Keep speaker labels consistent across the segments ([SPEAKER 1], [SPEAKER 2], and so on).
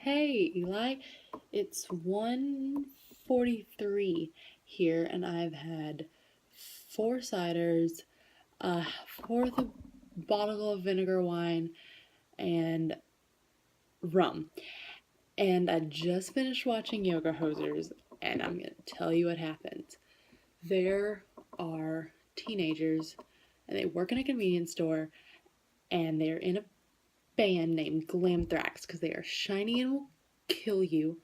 [SPEAKER 1] Hey, Eli. It's 1:43 here, and I've had four ciders, a fourth of bottle of vinegar wine, and rum. And I just finished watching Yoga Hosers, and I'm gonna tell you what happened. There are teenagers, and they work in a convenience store, and they're in a band named Glamthrax because they are shiny and will kill you,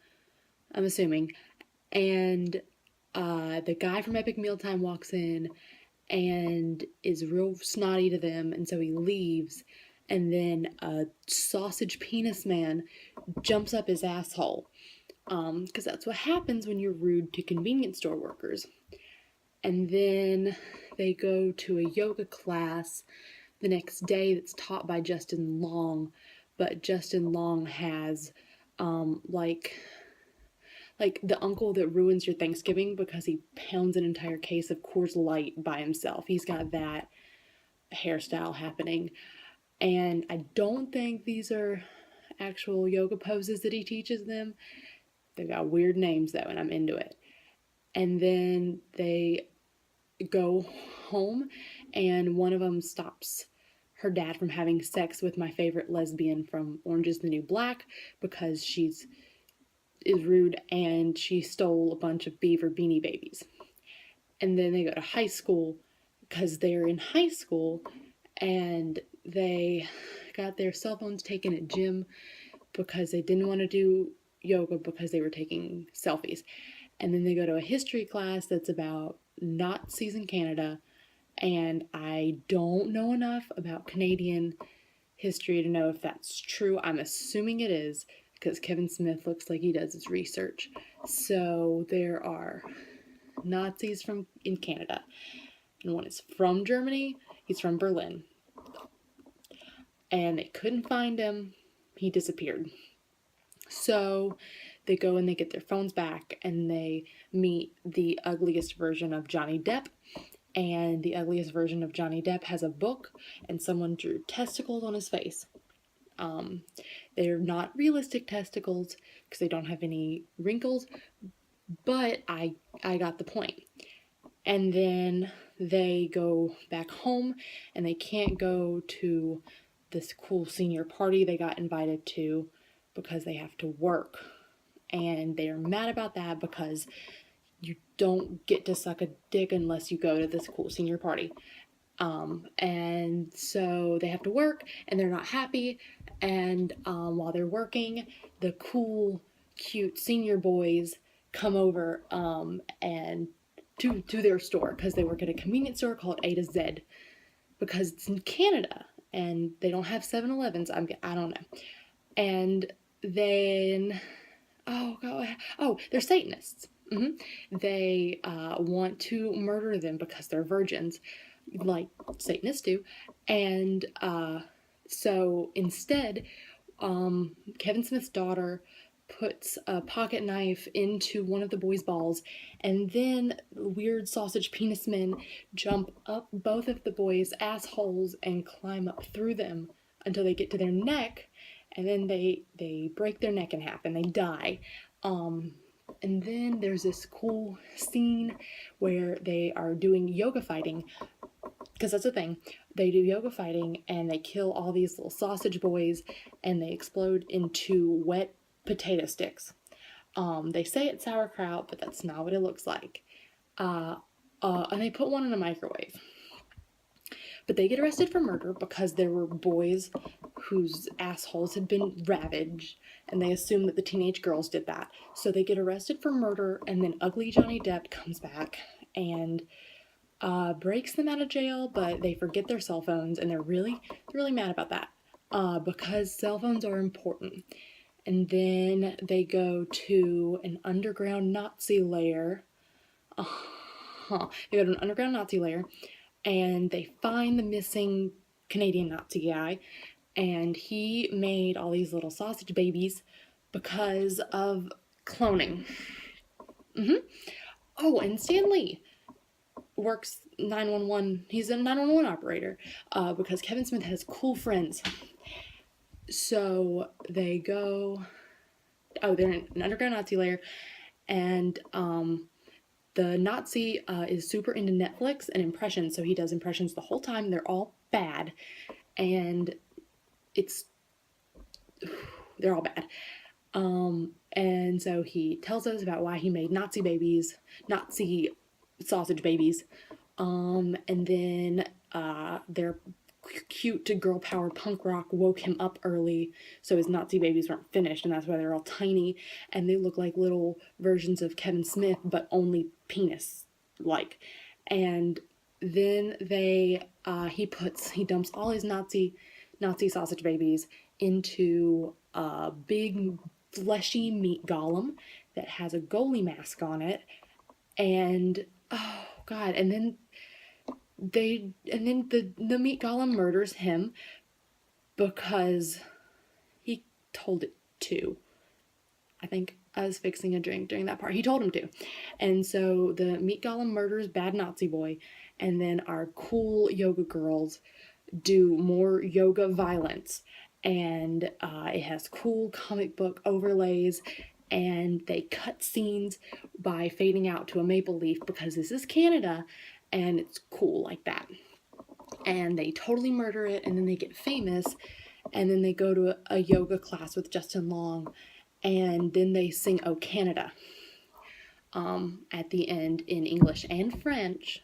[SPEAKER 1] I'm assuming. And the guy from Epic Mealtime walks in and is real snotty to them, and so he leaves. And then a sausage penis man jumps up his asshole, because that's what happens when you're rude to convenience store workers. And then they go to a yoga class the next day that's taught by Justin Long, but Justin Long has like the uncle that ruins your Thanksgiving because he pounds an entire case of Coors Light by himself. He's got that hairstyle happening. And I don't think these are actual yoga poses that he teaches them. They've got weird names though, and I'm into it. And then they go home, and one of them stops her dad from having sex with my favorite lesbian from Orange is the New Black because she's is rude and she stole a bunch of beaver beanie babies. And then they go to high school because they're in high school and they got their cell phones taken at gym because they didn't want to do yoga because they were taking selfies. And then they go to a history class that's about Nazis in Canada, and I don't know enough about Canadian history to know if that's true. I'm assuming it is because Kevin Smith looks like he does his research. So there are Nazis from in Canada, and one is from Germany. He's from Berlin, and they couldn't find him. He disappeared. So they go and they get their phones back, and they meet the ugliest version of Johnny Depp. And the ugliest version of Johnny Depp has a book, and someone drew testicles on his face. They're not realistic testicles because they don't have any wrinkles, but I got the point. And then they go back home, and they can't go to this cool senior party they got invited to because they have to work. And they're mad about that because you don't get to suck a dick unless you go to this cool senior party. And so they have to work and they're not happy. And while they're working, the cool, cute senior boys come over and to their store because they work at a convenience store called A to Z because it's in Canada and they don't have 7-Elevens. I don't know. And then they're Satanists. They want to murder them because they're virgins, like Satanists do. And so instead, Kevin Smith's daughter puts a pocket knife into one of the boys' balls, and then weird sausage penis men jump up both of the boys' assholes and climb up through them until they get to their neck, and then they break their neck in half and they die. And then there's this cool scene where they are doing yoga fighting, because that's a thing. They do yoga fighting and they kill all these little sausage boys and they explode into wet potato sticks. They say it's sauerkraut, but that's not what it looks like. And they put one in a microwave. But they get arrested for murder because there were boys whose assholes had been ravaged, and they assume that the teenage girls did that. So they get arrested for murder, and then ugly Johnny Depp comes back and breaks them out of jail, but they forget their cell phones, and they're really mad about that because cell phones are important. And then they go to an underground Nazi lair. They go to an underground Nazi lair, and they find the missing Canadian Nazi guy, and he made all these little sausage babies because of cloning. Oh, and Stan Lee works 911. He's a 911 operator because Kevin Smith has cool friends. So they go they're in an underground Nazi lair, and the Nazi is super into Netflix and impressions, so he does impressions the whole time. They're all bad, and they're all bad. And so he tells us about why he made Nazi sausage babies, and then their cute girl power punk rock woke him up early, so his Nazi babies weren't finished, and that's why they're all tiny, and they look like little versions of Kevin Smith, but only penis like. And then he dumps all his Nazi sausage babies into a big fleshy meat golem that has a goalie mask on it, and oh god, and then the meat golem murders him because he told it to. I think I was fixing a drink during that part. He told him to. And so the meat golem murders bad Nazi boy, and then our cool yoga girls do more yoga violence. And it has cool comic book overlays, and they cut scenes by fading out to a maple leaf because this is Canada and it's cool like that. And they totally murder it, and then they get famous, and then they go to a yoga class with Justin Long, and then they sing "Oh Canada" at the end in English and French.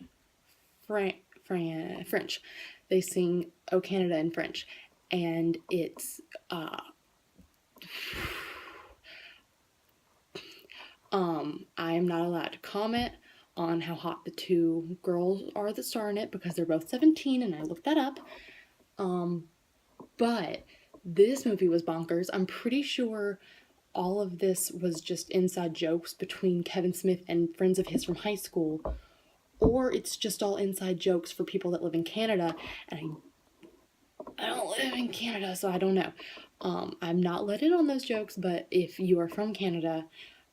[SPEAKER 1] French. They sing "Oh Canada" in French, and it's I am not allowed to comment on how hot the two girls are that star in it because they're both 17, and I looked that up. But this movie was bonkers. I'm pretty sure all of this was just inside jokes between Kevin Smith and friends of his from high school, or it's just all inside jokes for people that live in Canada, and I don't live in Canada, so I don't know. I'm not let in on those jokes, but if you are from Canada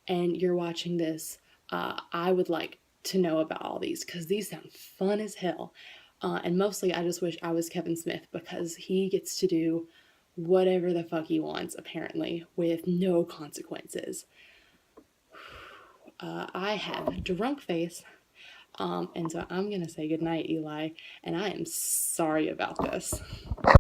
[SPEAKER 1] and you're watching this, I would like to know about all these because these sound fun as hell. And mostly I just wish I was Kevin Smith because he gets to do whatever the fuck he wants, apparently, with no consequences. I have drunk face, and so I'm gonna say goodnight, Eli, and I am sorry about this.